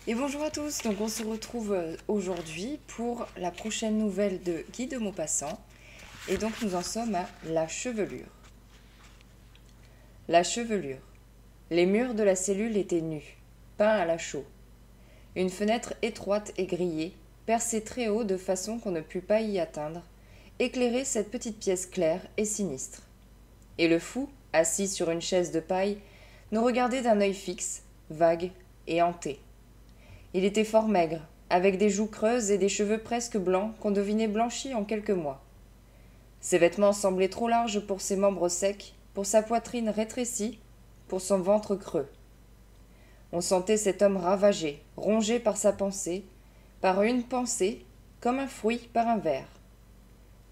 Et bonjour à tous, donc on se retrouve aujourd'hui pour la prochaine nouvelle de Guy de Maupassant. Et donc nous en sommes à la chevelure. La chevelure. Les murs de la cellule étaient nus, peints à la chaux. Une fenêtre étroite et grillée, percée très haut de façon qu'on ne pût pas y atteindre, éclairait cette petite pièce claire et sinistre. Et le fou, assis sur une chaise de paille, nous regardait d'un œil fixe, vague et hanté. Il était fort maigre, avec des joues creuses et des cheveux presque blancs qu'on devinait blanchis en quelques mois. Ses vêtements semblaient trop larges pour ses membres secs, pour sa poitrine rétrécie, pour son ventre creux. On sentait cet homme ravagé, rongé par sa pensée, par une pensée, comme un fruit par un ver.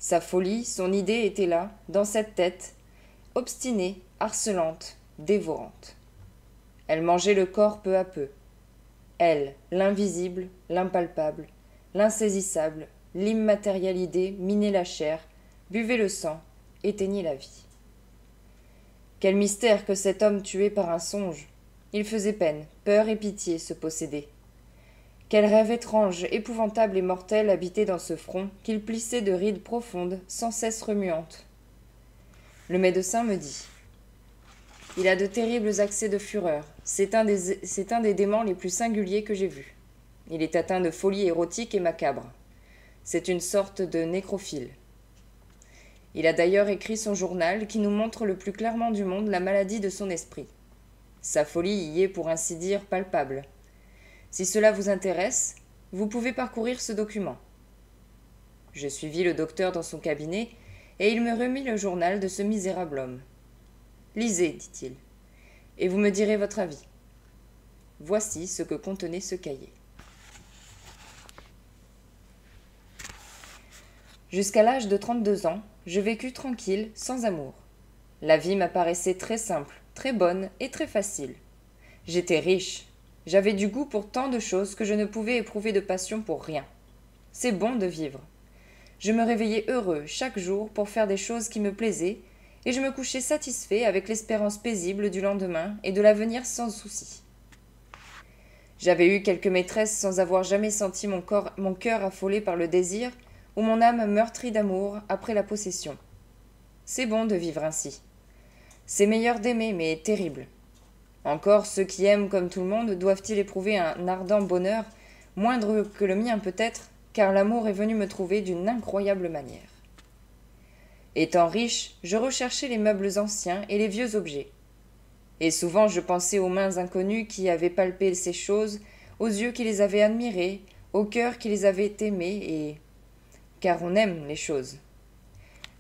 Sa folie, son idée était là, dans cette tête, obstinée, harcelante, dévorante. Elle mangeait le corps peu à peu. Elle, l'invisible, l'impalpable, l'insaisissable, l'immatérialité minait la chair, buvait le sang, éteignait la vie. Quel mystère que cet homme tué par un songe. Il faisait peine, peur et pitié se posséder. Quel rêve étrange, épouvantable et mortel habitait dans ce front qu'il plissait de rides profondes, sans cesse remuantes. Le médecin me dit: il a de terribles accès de fureur. C'est un des démons les plus singuliers que j'ai vus. Il est atteint de folie érotique et macabre. C'est une sorte de nécrophile. Il a d'ailleurs écrit son journal qui nous montre le plus clairement du monde la maladie de son esprit. Sa folie y est pour ainsi dire palpable. Si cela vous intéresse, vous pouvez parcourir ce document. Je suivis le docteur dans son cabinet et il me remit le journal de ce misérable homme. Lisez, dit-il, et vous me direz votre avis. Voici ce que contenait ce cahier. Jusqu'à l'âge de 32 ans, je vécus tranquille, sans amour. La vie m'apparaissait très simple, très bonne et très facile. J'étais riche. J'avais du goût pour tant de choses que je ne pouvais éprouver de passion pour rien. C'est bon de vivre. Je me réveillais heureux chaque jour pour faire des choses qui me plaisaient, et je me couchais satisfait avec l'espérance paisible du lendemain et de l'avenir sans souci. J'avais eu quelques maîtresses sans avoir jamais senti mon cœur affolé par le désir ou mon âme meurtrie d'amour après la possession. C'est bon de vivre ainsi. C'est meilleur d'aimer, mais terrible. Encore ceux qui aiment comme tout le monde doivent-ils éprouver un ardent bonheur, moindre que le mien peut-être, car l'amour est venu me trouver d'une incroyable manière. Étant riche, je recherchais les meubles anciens et les vieux objets. Et souvent je pensais aux mains inconnues qui avaient palpé ces choses, aux yeux qui les avaient admirées, au cœur qui les avait aimées, et... car on aime les choses.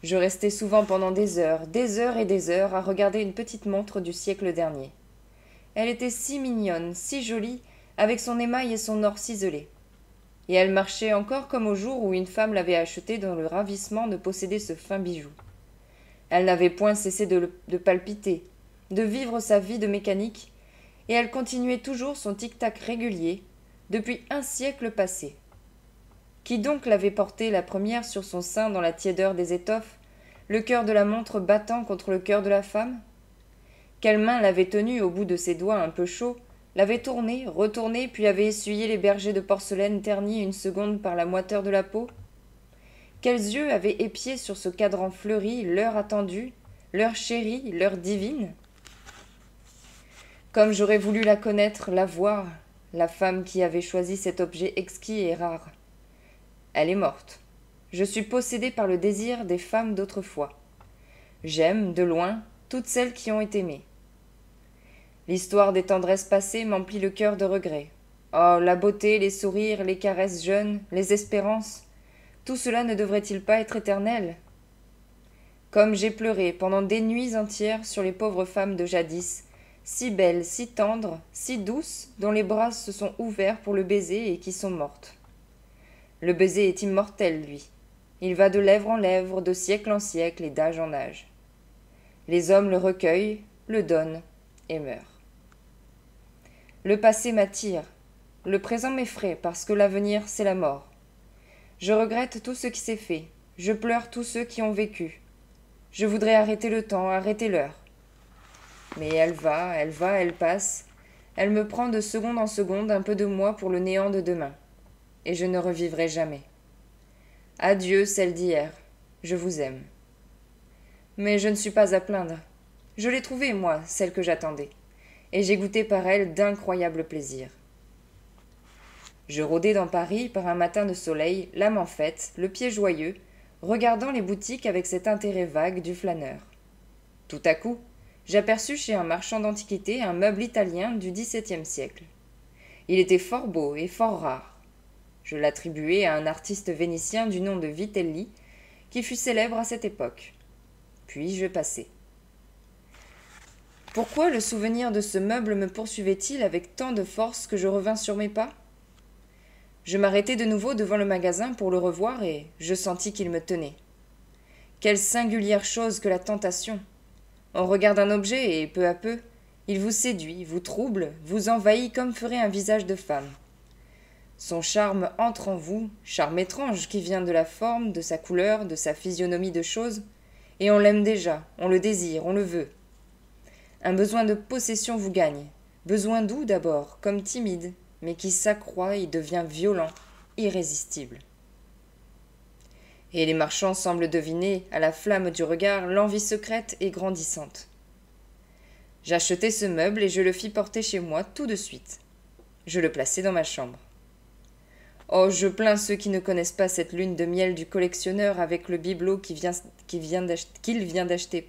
Je restais souvent pendant des heures et des heures à regarder une petite montre du siècle dernier. Elle était si mignonne, si jolie, avec son émail et son or ciselé. Et elle marchait encore comme au jour où une femme l'avait achetée dans le ravissement de posséder ce fin bijou. Elle n'avait point cessé de palpiter, de vivre sa vie de mécanique, et elle continuait toujours son tic-tac régulier, depuis un siècle passé. Qui donc l'avait portée la première sur son sein dans la tiédeur des étoffes, le cœur de la montre battant contre le cœur de la femme? Quelle main l'avait tenue au bout de ses doigts un peu chauds, l'avait tournée, retournée, puis avait essuyé les bergers de porcelaine ternis une seconde par la moiteur de la peau? Quels yeux avaient épié sur ce cadran fleuri l'heure attendue, l'heure chérie, l'heure divine? Comme j'aurais voulu la connaître, la voir, la femme qui avait choisi cet objet exquis et rare. Elle est morte. Je suis possédé par le désir des femmes d'autrefois. J'aime, de loin, toutes celles qui ont été aimées. L'histoire des tendresses passées m'emplit le cœur de regrets. Oh, la beauté, les sourires, les caresses jeunes, les espérances, tout cela ne devrait-il pas être éternel? Comme j'ai pleuré pendant des nuits entières sur les pauvres femmes de jadis, si belles, si tendres, si douces, dont les bras se sont ouverts pour le baiser et qui sont mortes. Le baiser est immortel, lui. Il va de lèvre en lèvre, de siècle en siècle et d'âge en âge. Les hommes le recueillent, le donnent et meurent. Le passé m'attire, le présent m'effraie parce que l'avenir, c'est la mort. Je regrette tout ce qui s'est fait, je pleure tous ceux qui ont vécu. Je voudrais arrêter le temps, arrêter l'heure. Mais elle va, elle passe. Elle me prend de seconde en seconde un peu de moi pour le néant de demain. Et je ne revivrai jamais. Adieu, celle d'hier. Je vous aime. Mais je ne suis pas à plaindre. Je l'ai trouvée, moi, celle que j'attendais. Et j'ai goûté par elle d'incroyables plaisirs. Je rôdais dans Paris par un matin de soleil, l'âme en fête, le pied joyeux, regardant les boutiques avec cet intérêt vague du flâneur. Tout à coup, j'aperçus chez un marchand d'antiquités un meuble italien du XVIIe siècle. Il était fort beau et fort rare. Je l'attribuai à un artiste vénitien du nom de Vitelli, qui fut célèbre à cette époque. Puis je passai. Pourquoi le souvenir de ce meuble me poursuivait-il avec tant de force que je revins sur mes pas ? Je m'arrêtai de nouveau devant le magasin pour le revoir et je sentis qu'il me tenait. Quelle singulière chose que la tentation ! On regarde un objet et, peu à peu, il vous séduit, vous trouble, vous envahit comme ferait un visage de femme. Son charme entre en vous, charme étrange qui vient de la forme, de sa couleur, de sa physionomie de chose, et on l'aime déjà, on le désire, on le veut. Un besoin de possession vous gagne, besoin doux d'abord, comme timide, mais qui s'accroît et devient violent, irrésistible. Et les marchands semblent deviner, à la flamme du regard, l'envie secrète et grandissante. J'achetai ce meuble et je le fis porter chez moi tout de suite. Je le plaçai dans ma chambre. Oh, je plains ceux qui ne connaissent pas cette lune de miel du collectionneur avec le bibelot qu'il vient d'acheter.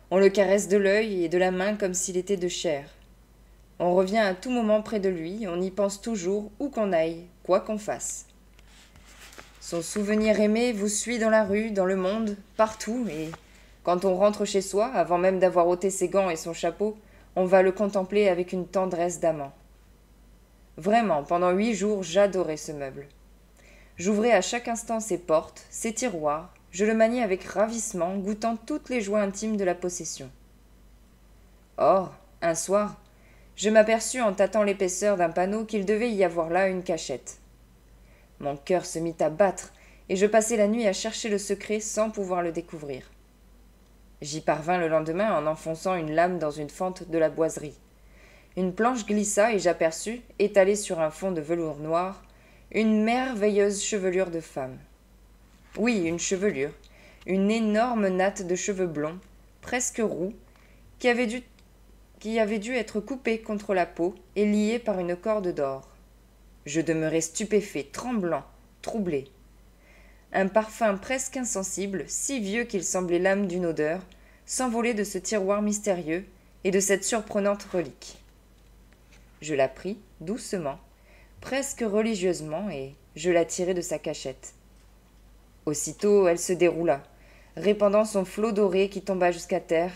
On le caresse de l'œil et de la main comme s'il était de chair. On revient à tout moment près de lui, on y pense toujours, où qu'on aille, quoi qu'on fasse. Son souvenir aimé vous suit dans la rue, dans le monde, partout, et quand on rentre chez soi, avant même d'avoir ôté ses gants et son chapeau, on va le contempler avec une tendresse d'amant. Vraiment, pendant 8 jours, j'adorais ce meuble. J'ouvrais à chaque instant ses portes, ses tiroirs, je le maniais avec ravissement, goûtant toutes les joies intimes de la possession. Or, un soir, je m'aperçus en tâtant l'épaisseur d'un panneau qu'il devait y avoir là une cachette. Mon cœur se mit à battre, et je passai la nuit à chercher le secret sans pouvoir le découvrir. J'y parvins le lendemain en enfonçant une lame dans une fente de la boiserie. Une planche glissa et j'aperçus, étalée sur un fond de velours noir, une merveilleuse chevelure de femme. Oui, une chevelure, une énorme natte de cheveux blonds, presque roux, qui avait dû être coupée contre la peau et liée par une corde d'or. Je demeurai stupéfait, tremblant, troublé. Un parfum presque insensible, si vieux qu'il semblait l'âme d'une odeur, s'envolait de ce tiroir mystérieux et de cette surprenante relique. Je la pris, doucement, presque religieusement, et je la tirai de sa cachette. Aussitôt, elle se déroula, répandant son flot doré qui tomba jusqu'à terre,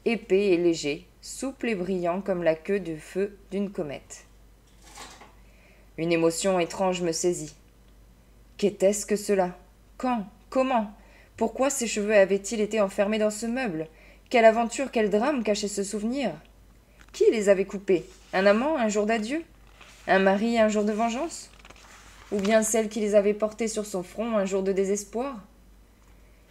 épais et léger, souple et brillant comme la queue du feu d'une comète. Une émotion étrange me saisit. Qu'était-ce que cela ? Quand ? Comment ? Pourquoi ces cheveux avaient-ils été enfermés dans ce meuble ? Quelle aventure, quel drame cachait ce souvenir ? Qui les avait coupés ? Un amant, un jour d'adieu ? Un mari, un jour de vengeance ? Ou bien celle qui les avait portés sur son front un jour de désespoir ?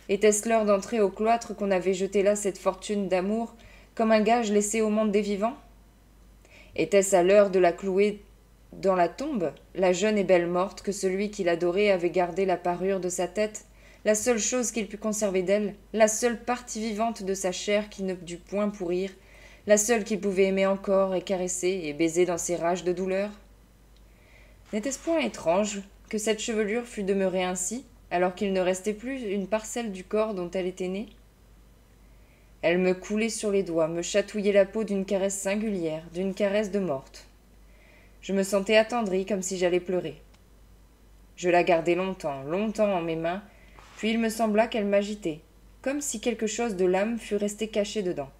Était-ce l'heure d'entrer au cloître qu'on avait jeté là cette fortune d'amour comme un gage laissé au monde des vivants ? Était-ce à l'heure de la clouer dans la tombe, la jeune et belle morte que celui qui l'adorait avait gardé la parure de sa tête, la seule chose qu'il pût conserver d'elle, la seule partie vivante de sa chair qui ne dut point pourrir, la seule qu'il pouvait aimer encore et caresser et baiser dans ses rages de douleur ? N'était-ce point étrange que cette chevelure fût demeurée ainsi, alors qu'il ne restait plus une parcelle du corps dont elle était née ? Elle me coulait sur les doigts, me chatouillait la peau d'une caresse singulière, d'une caresse de morte. Je me sentais attendri comme si j'allais pleurer. Je la gardai longtemps, longtemps en mes mains, puis il me sembla qu'elle m'agitait, comme si quelque chose de l'âme fût resté caché dedans.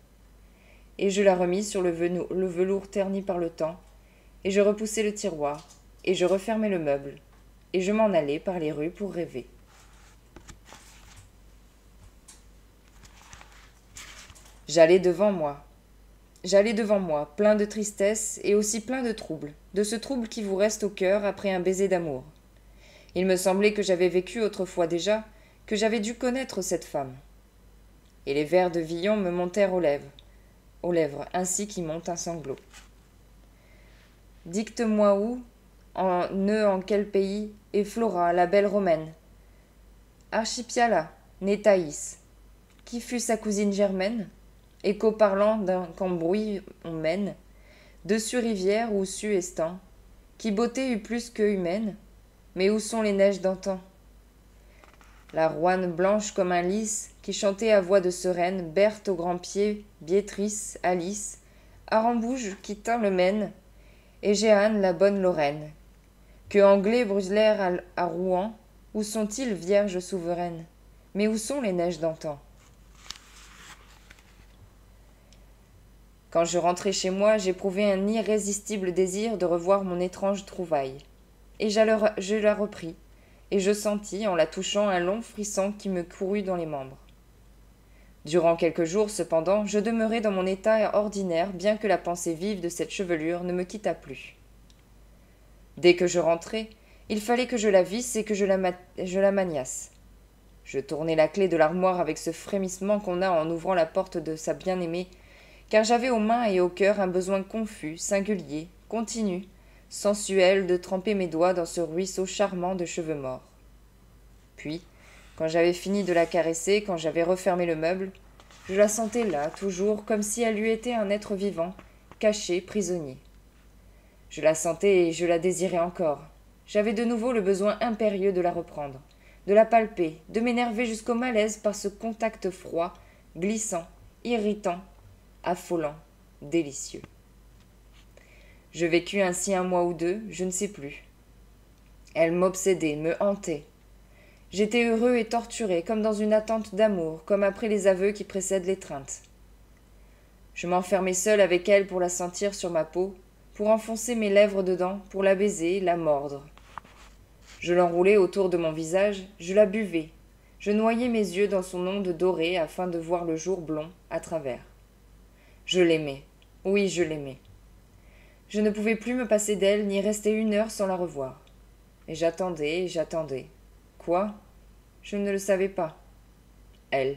Et je la remis sur le velours terni par le temps, et je repoussai le tiroir, et je refermai le meuble, et je m'en allai par les rues pour rêver. J'allais devant moi, plein de tristesse et aussi plein de trouble, de ce trouble qui vous reste au cœur après un baiser d'amour. Il me semblait que j'avais vécu autrefois déjà, que j'avais dû connaître cette femme. Et les vers de Villon me montèrent aux lèvres ainsi qu'y monte un sanglot. Dicte-moi où, en quel pays, est Flora, la belle romaine. Archipiala, née Thaïs. Qui fut sa cousine Germaine? Écho parlant d'un cambrouis on mène, dessus rivière ou su estant. Qui beauté eut plus que humaine? Mais où sont les neiges d'antan? La Roine blanche comme un lys, qui chantait à voix de sereine, Berthe aux grands pieds, Biétrice, Alice, Arambouge qui tint le Maine, et Jehanne la bonne Lorraine. Que Anglais brûlèrent à Rouen, où sont-ils, vierges souveraines? Mais où sont les neiges d'antan? Quand je rentrai chez moi, j'éprouvai un irrésistible désir de revoir mon étrange trouvaille. Et je la repris, et je sentis, en la touchant, un long frisson qui me courut dans les membres. Durant quelques jours, cependant, je demeurai dans mon état ordinaire, bien que la pensée vive de cette chevelure ne me quittât plus. Dès que je rentrai, il fallait que je la visse et que je la maniasse. Je tournai la clef de l'armoire avec ce frémissement qu'on a en ouvrant la porte de sa bien-aimée, car j'avais aux mains et au cœur un besoin confus, singulier, continu, sensuel de tremper mes doigts dans ce ruisseau charmant de cheveux morts. Puis, quand j'avais fini de la caresser, quand j'avais refermé le meuble, je la sentais là, toujours, comme si elle eût été un être vivant, caché, prisonnier. Je la sentais et je la désirais encore. J'avais de nouveau le besoin impérieux de la reprendre, de la palper, de m'énerver jusqu'au malaise par ce contact froid, glissant, irritant, affolant, délicieux. Je vécus ainsi un mois ou deux, je ne sais plus. Elle m'obsédait, me hantait. J'étais heureux et torturé, comme dans une attente d'amour, comme après les aveux qui précèdent l'étreinte. Je m'enfermais seul avec elle pour la sentir sur ma peau, pour enfoncer mes lèvres dedans, pour la baiser, la mordre. Je l'enroulais autour de mon visage, je la buvais, je noyais mes yeux dans son onde dorée afin de voir le jour blond à travers. Je l'aimais, oui, je l'aimais. Je ne pouvais plus me passer d'elle, ni rester une heure sans la revoir. Et j'attendais, et j'attendais. Quoi? Je ne le savais pas. Elle.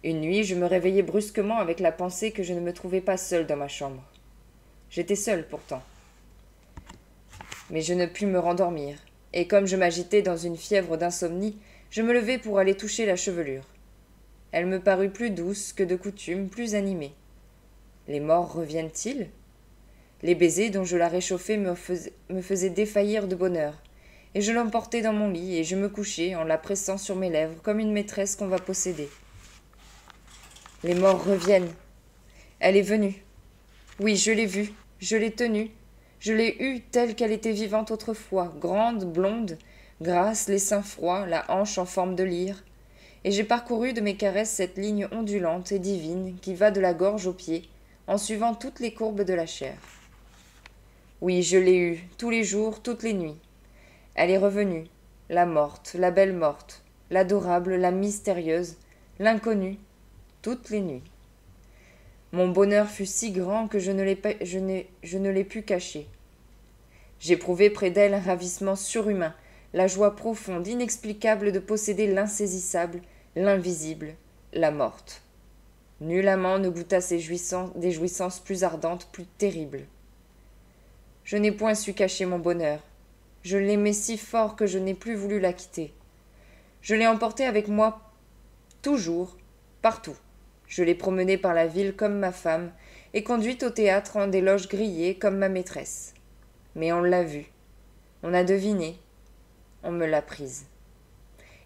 Une nuit, je me réveillai brusquement avec la pensée que je ne me trouvais pas seul dans ma chambre. J'étais seul, pourtant. Mais je ne pus me rendormir, et comme je m'agitais dans une fièvre d'insomnie, je me levai pour aller toucher la chevelure. Elle me parut plus douce que de coutume, plus animée. Les morts reviennent-ils? Les baisers dont je la réchauffais me faisaient défaillir de bonheur, et je l'emportai dans mon lit, et je me couchai en la pressant sur mes lèvres comme une maîtresse qu'on va posséder. Les morts reviennent. Elle est venue. Oui, je l'ai vue, je l'ai tenue, je l'ai eue telle qu'elle était vivante autrefois, grande, blonde, grasse, les seins froids, la hanche en forme de lyre, et j'ai parcouru de mes caresses cette ligne ondulante et divine qui va de la gorge aux pieds, en suivant toutes les courbes de la chair. Oui, je l'ai eue, tous les jours, toutes les nuits. Elle est revenue, la morte, la belle morte, l'adorable, la mystérieuse, l'inconnue, toutes les nuits. Mon bonheur fut si grand que je ne l'ai pu cacher. J'éprouvai près d'elle un ravissement surhumain, la joie profonde, inexplicable de posséder l'insaisissable, l'invisible, la morte. Nul amant ne goûta des jouissances plus ardentes, plus terribles. Je n'ai point su cacher mon bonheur. Je l'aimais si fort que je n'ai plus voulu la quitter. Je l'ai emportée avec moi toujours, partout. Je l'ai promenée par la ville comme ma femme, et conduite au théâtre en des loges grillées comme ma maîtresse. Mais on l'a vue, on a deviné, on me l'a prise.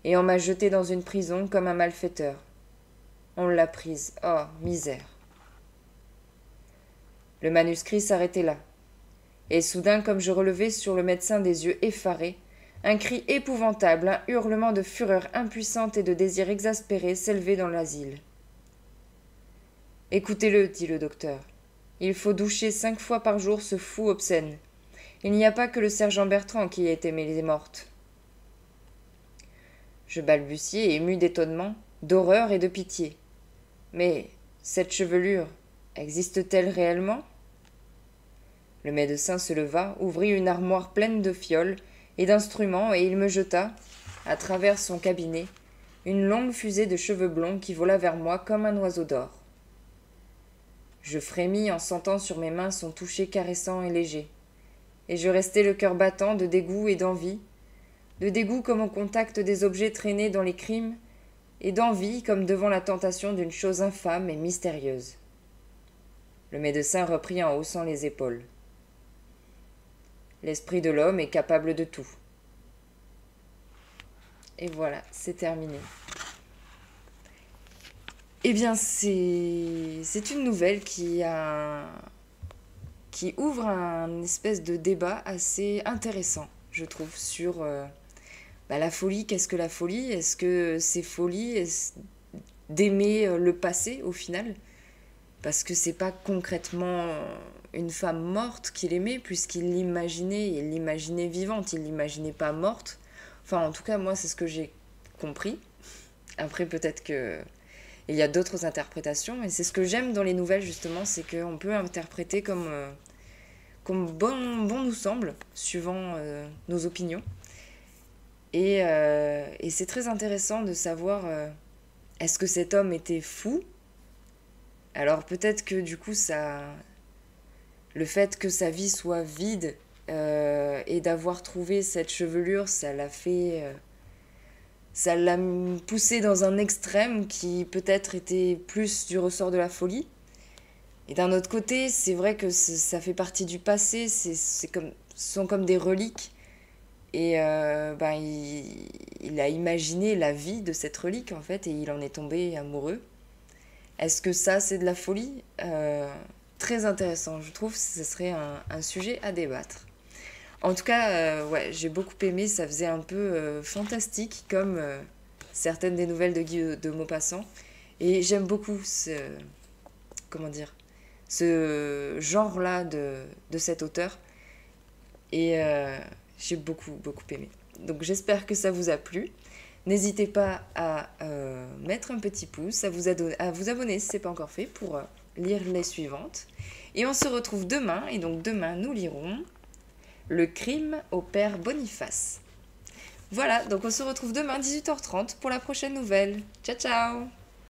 Et on m'a jetée dans une prison comme un malfaiteur. On l'a prise, oh, misère. Le manuscrit s'arrêtait là. Et soudain, comme je relevai sur le médecin des yeux effarés, un cri épouvantable, un hurlement de fureur impuissante et de désir exaspéré s'élevait dans l'asile. « Écoutez-le, dit le docteur. Il faut doucher 5 fois par jour ce fou obscène. Il n'y a pas que le sergent Bertrand qui ait aimé les mortes. » Je balbutiai, ému d'étonnement, d'horreur et de pitié. Mais cette chevelure existe-t-elle réellement? Le médecin se leva, ouvrit une armoire pleine de fioles et d'instruments, et il me jeta, à travers son cabinet, une longue fusée de cheveux blonds qui vola vers moi comme un oiseau d'or. Je frémis en sentant sur mes mains son toucher caressant et léger. Et je restais le cœur battant de dégoût et d'envie, de dégoût comme au contact des objets traînés dans les crimes, et d'envie comme devant la tentation d'une chose infâme et mystérieuse. Le médecin reprit en haussant les épaules. L'esprit de l'homme est capable de tout. Et voilà, c'est terminé. Eh bien, c'est une nouvelle qui ouvre un espèce de débat assez intéressant, je trouve, sur la folie. Qu'est-ce que la folie? Est-ce que c'est folie d'aimer le passé, au final? Parce que c'est pas concrètement une femme morte qu'il aimait, puisqu'il l'imaginait vivante, il l'imaginait pas morte. Enfin, en tout cas, moi, c'est ce que j'ai compris. Après, peut-être que il y a d'autres interprétations, et c'est ce que j'aime dans les nouvelles, justement, c'est qu'on peut interpréter comme bon nous semble, suivant nos opinions. Et c'est très intéressant de savoir, est-ce que cet homme était fou? Alors peut-être que du coup, le fait que sa vie soit vide et d'avoir trouvé cette chevelure, ça l'a poussé dans un extrême qui peut-être était plus du ressort de la folie. Et d'un autre côté, c'est vrai que ça fait partie du passé, ce sont comme des reliques. Et il a imaginé la vie de cette relique, en fait, et il en est tombé amoureux. Est-ce que ça, c'est de la folie? Très intéressant, je trouve que ce serait un sujet à débattre. En tout cas, ouais, j'ai beaucoup aimé, ça faisait un peu fantastique, comme certaines des nouvelles de Guy de Maupassant. Et j'aime beaucoup ce genre-là de cet auteur. Et j'ai beaucoup aimé. Donc j'espère que ça vous a plu. N'hésitez pas à mettre un petit pouce, à vous abonner si ce n'est pas encore fait pour lire les suivantes. Et on se retrouve demain, et donc demain nous lirons Le crime au père Boniface. Voilà, donc on se retrouve demain 18h30 pour la prochaine nouvelle. Ciao ciao!